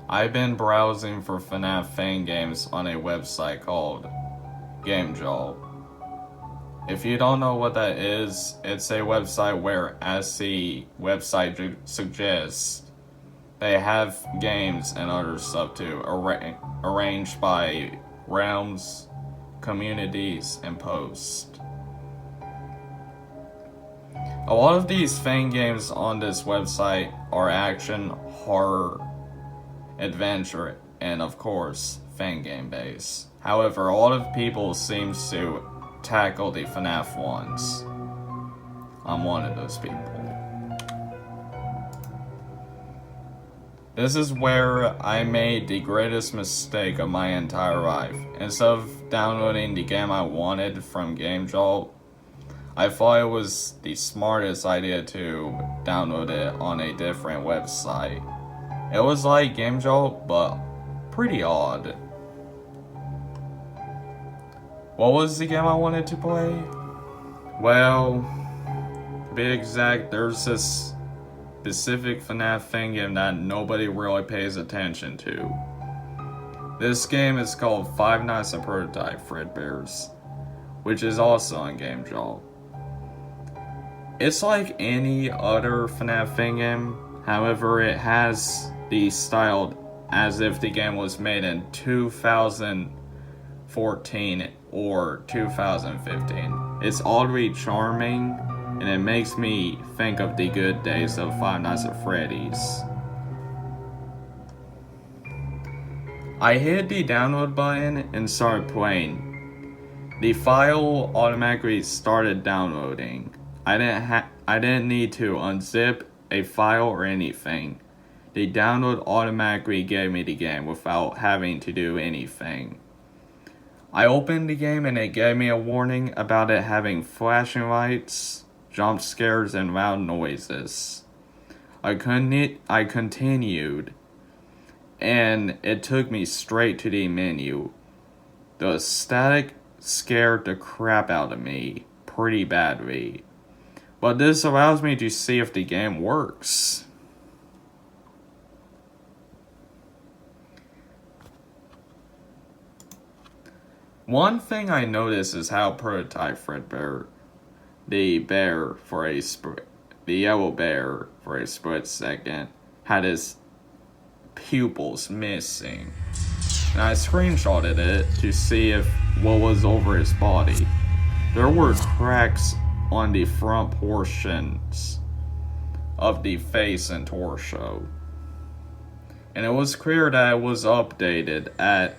I've been browsing for FNAF fan games on a website called GameJolt. If you don't know what that is, it's a website where, as the website suggests, they have games and other stuff too, arranged by realms, communities, and posts. A lot of these fan games on this website are action, horror, adventure, and of course, fan game based. However, a lot of people seem to tackle the FNAF ones. I'm one of those people. This is where I made the greatest mistake of my entire life. Instead of downloading the game I wanted from GameJolt, I thought it was the smartest idea to download it on a different website. It was like GameJolt, but pretty odd. What was the game I wanted to play? Well, to be exact, there's this specific FNAF fan game that nobody really pays attention to. This game is called Five Nights at Fredbears, which is also on GameJolt. It's like any other FNAF fan game, however it has the style as if the game was made in 2014 or 2015. It's oddly charming, and it makes me think of the good days of Five Nights at Freddy's. I hit the download button and started playing. The file automatically started downloading. I didn't need to unzip a file or anything. The download automatically gave me the game without having to do anything. I opened the game and it gave me a warning about it having flashing lights, jump scares, and loud noises. I continued, and it took me straight to the menu. The static scared the crap out of me pretty badly. But this allows me to see if the game works. One thing I noticed is how prototype Fredbear, the yellow bear for a split second, had his pupils missing. And I screenshotted it to see if what was over his body. There were cracks on the front portions of the face and torso. And it was clear that it was updated at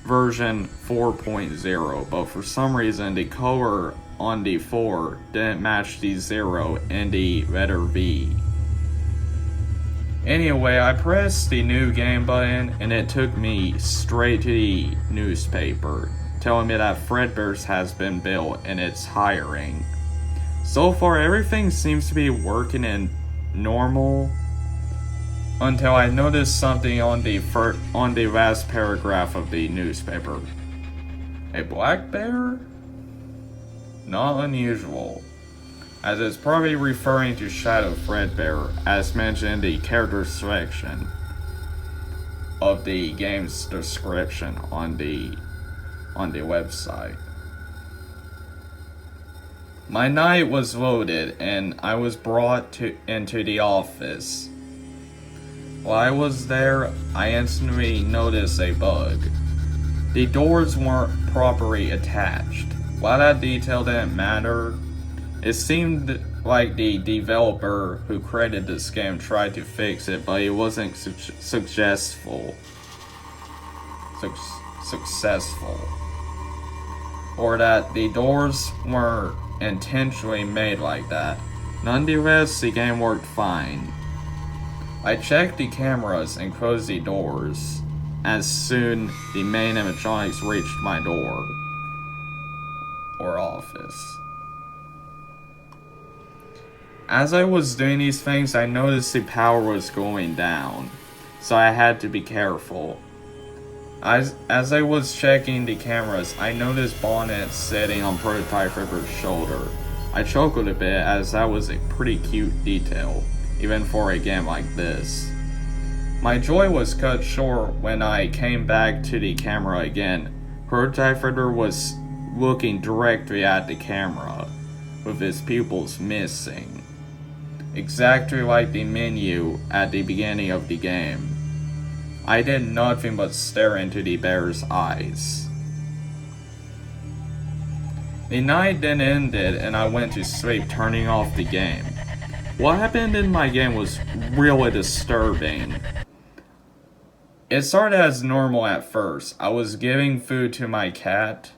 version 4.0, but for some reason the color on the 4 didn't match the 0 and the letter V. Anyway, I pressed the new game button and it took me straight to the newspaper, telling me that Fredbears has been built and it's hiring. So far, everything seems to be working in normal until I noticed something on the last paragraph of the newspaper. A black bear? Not unusual, as it's probably referring to Shadow Fredbear, as mentioned in the character selection of the game's description on the website. My night was loaded and I was brought into the office. While I was there, I instantly noticed a bug. The doors weren't properly attached. While that detail didn't matter, it seemed like the developer who created this game tried to fix it, but it wasn't successful. Or that the doors weren't intentionally made like that. Nonetheless, the game worked fine. I checked the cameras and closed the doors as soon the main animatronics reached my door or office. As I was doing these things, I noticed the power was going down, so I had to be careful. As I was checking the cameras, I noticed Bonnet sitting on Prototype Fredbear's shoulder. I chuckled a bit as that was a pretty cute detail, even for a game like this. My joy was cut short when I came back to the camera again. Prototype Fredbear was looking directly at the camera, with his pupils missing. Exactly like the menu at the beginning of the game. I did nothing but stare into the bear's eyes. The night then ended and I went to sleep, turning off the game. What happened in my game was really disturbing. It started as normal at first. I was giving food to my cat,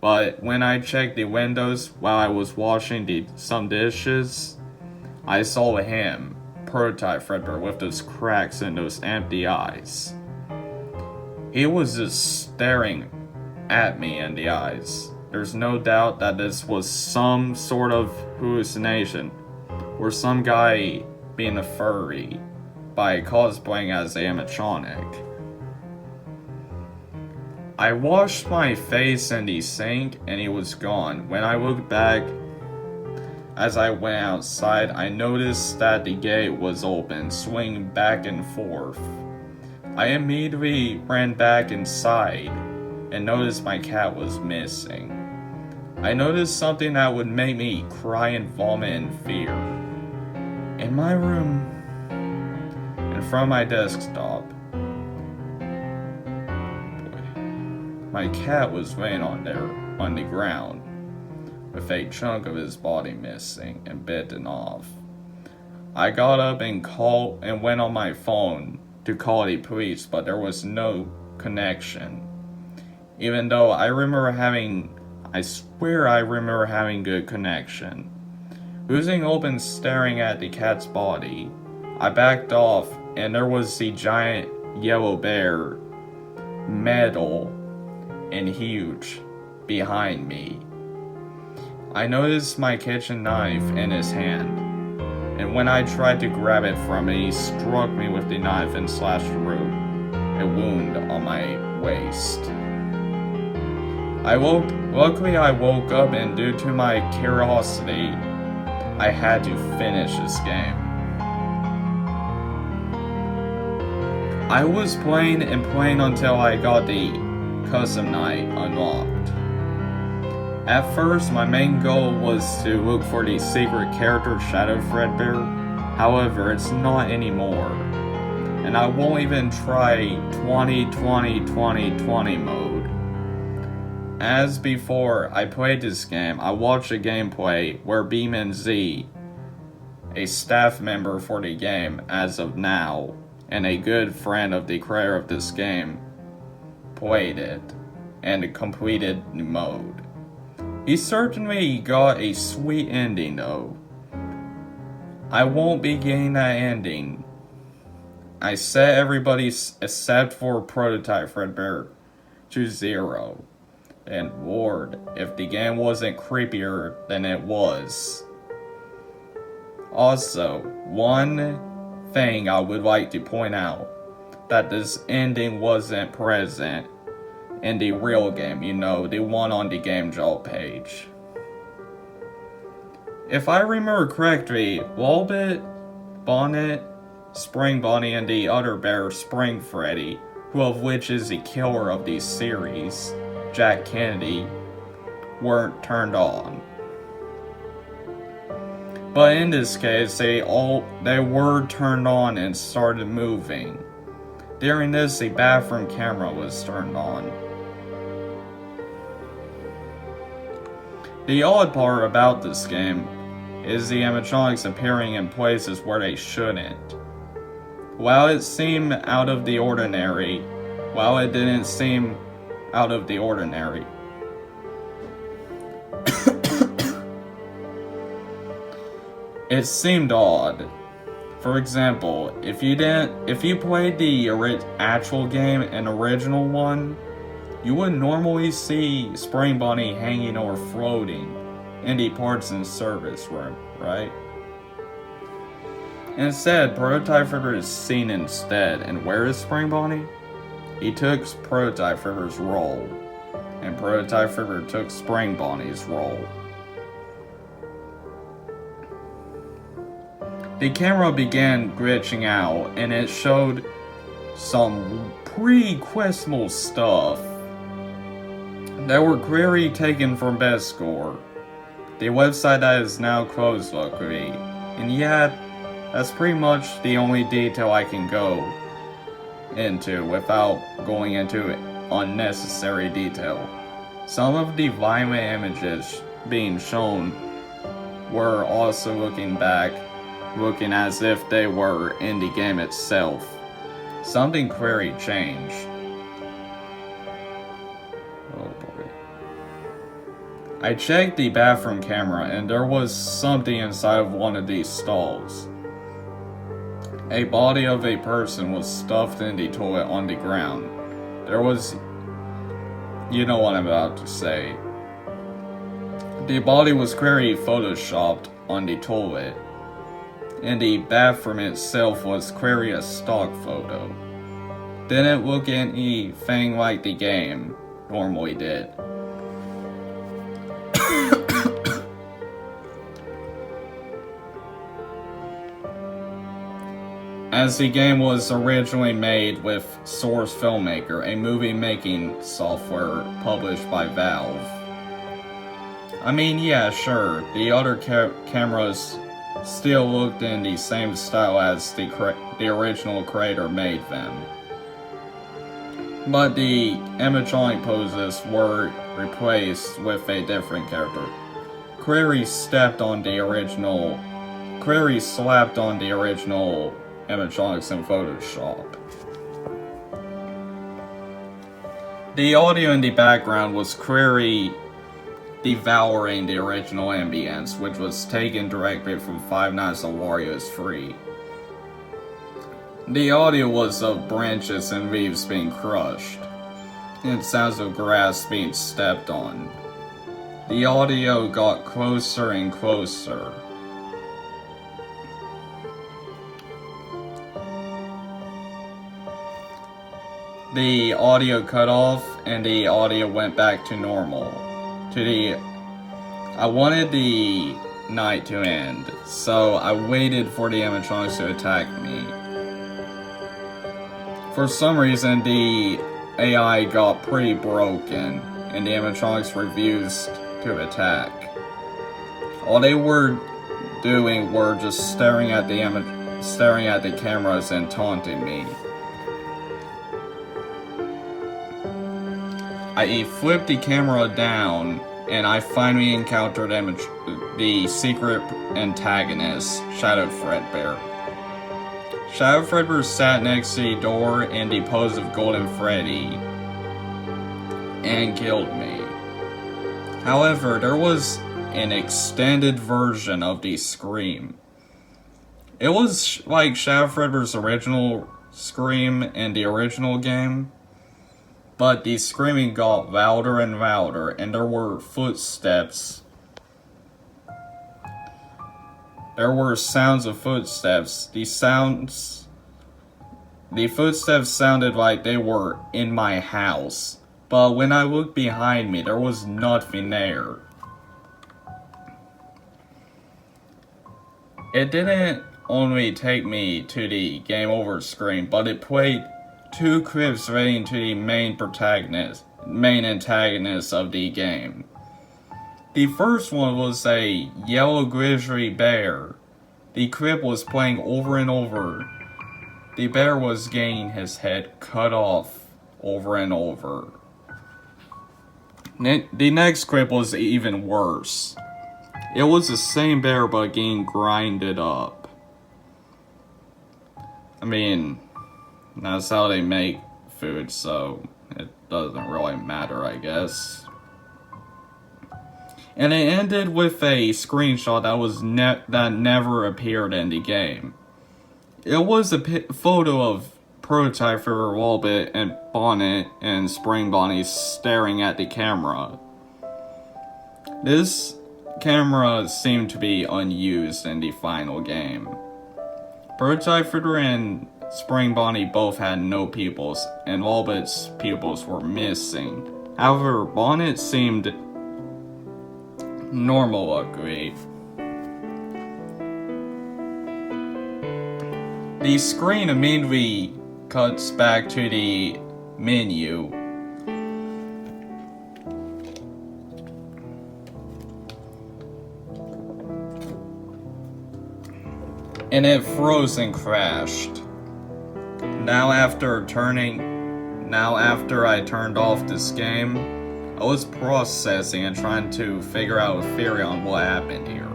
but when I checked the windows while I was washing some dishes, I saw him, Prototype Fredbear, with those cracks and those empty eyes. He was just staring at me in the eyes. There's no doubt that this was some sort of hallucination, or some guy being a furry by cosplaying as a animatronic. I washed my face in the sink and he was gone. When I looked back as I went outside, I noticed that the gate was open, swinging back and forth. I immediately ran back inside and noticed my cat was missing. I noticed something that would make me cry and vomit in fear. In my room, in front of my desktop, my cat was laying on the ground, with a chunk of his body missing and bitten off. I got up and went on my phone to call the police, but there was no connection. Even though I swear I remember having good connection. Losing hope and staring at the cat's body, I backed off and there was the giant yellow bear, metal and huge, behind me. I noticed my kitchen knife in his hand, and when I tried to grab it from him, he struck me with the knife and slashed through a wound on my waist. Luckily I woke up, and due to my curiosity, I had to finish this game. I was playing and playing until I got the custom night unlocked. At first, my main goal was to look for the secret character Shadow Fredbear. However, it's not anymore. And I won't even try 20-20-20-20 mode. As before I played this game, I watched a gameplay where Beeman Z, a staff member for the game as of now, and a good friend of the creator of this game, played it and completed the mode. He certainly got a sweet ending though. I won't be getting that ending. I set everybody except for Prototype Fredbear to 0. And Lord, if the game wasn't creepier than it was. Also, one thing I would like to point out, that this ending wasn't present in the real game, the one on the Game Jolt page. If I remember correctly, Wallbit, Bonnet, Spring Bonnie, and the other bear, Spring Freddy, who of which is the killer of the series, Jack Kennedy, weren't turned on. But in this case, they were turned on and started moving. During this, the bathroom camera was turned on. The odd part about this game is the animatronics appearing in places where they shouldn't. While it seemed out of the ordinary, while it didn't seem out of the ordinary. It seemed odd. For example, if you played the actual game, an original one, you would normally see Spring Bonnie hanging or floating in the parts and service room, right? Instead, Prototype Fredbear is seen instead, and where is Spring Bonnie? He took Prototype Fredbear's role, and Prototype Fredbear took Spring Bonnie's role. the camera began glitching out and it showed some pretty questionable stuff that were clearly taken from best score. The website that is now closed, luckily. And yet, that's pretty much the only detail I can go into without going into unnecessary detail. Some of the violent images being shown were also looking as if they were in the game itself. Something clearly changed. Oh boy. I checked the bathroom camera and there was something inside of one of these stalls. A body of a person was stuffed in the toilet on the ground. There was... You know what I'm about to say. The body was clearly photoshopped on the toilet, and the bathroom itself was clearly a stock photo. Didn't look anything like the game normally did. As the game was originally made with Source Filmmaker, a movie-making software published by Valve. I mean, yeah, sure, the other cameras still looked in the same style as the original creator made them. But the animatronic poses were replaced with a different character. Query slapped on the original animatronics in Photoshop. The audio in the background was Query devouring the original ambience, which was taken directly from Five Nights at Wario's Free. The audio was of branches and leaves being crushed, and sounds of grass being stepped on. The audio got closer and closer. The audio cut off and the audio went back to normal. I wanted the night to end, so I waited for the animatronics to attack me. For some reason, the AI got pretty broken, and the animatronics refused to attack. All they were doing were just staring at the cameras and taunting me. I flipped the camera down, and I finally encountered the secret antagonist, Shadow Fredbear. Shadow Fredbear sat next to the door in the pose of Golden Freddy and killed me. However, there was an extended version of the scream. It was like Shadow Fredbear's original scream in the original game, but the screaming got louder and louder, and there were footsteps. There were sounds of footsteps. The footsteps sounded like they were in my house, but when I looked behind me, there was nothing there. It didn't only take me to the game over screen, but it played 2 clips relating to the main antagonist of the game. The first one was a yellow grizzly bear. The clip was playing over and over. The bear was getting his head cut off over and over. The next clip was even worse. It was the same bear but getting grinded up. I mean, that's how they make food, so it doesn't really matter, I guess. And it ended with a screenshot that never appeared in the game. It was a photo of Prototype for Wallbit and Bonnet and Spring Bonnie staring at the camera. This camera seemed to be unused in the final game. Prototype and Spring Bonnie both had no pupils, and Wallbit's pupils were missing. However, Bonnet seemed normal, luckily. the screen immediately cuts back to the menu. And it froze and crashed. Now after I turned off this game, I was processing and trying to figure out a theory on what happened here.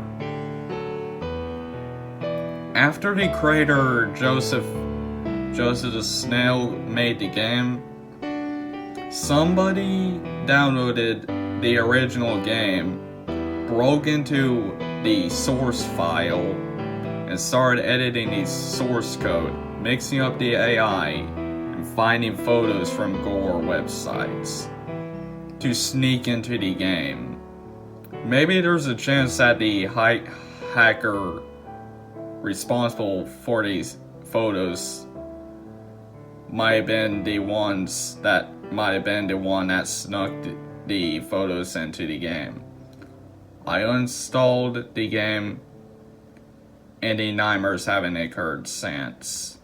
After the creator Joseph the Snail made the game, somebody downloaded the original game, broke into the source file, and started editing the source code, mixing up the AI, and finding photos from gore websites to sneak into the game. Maybe there's a chance that the hacker responsible for these photos might have been the one that snuck the photos into the game. I uninstalled the game, and the nightmares haven't occurred since.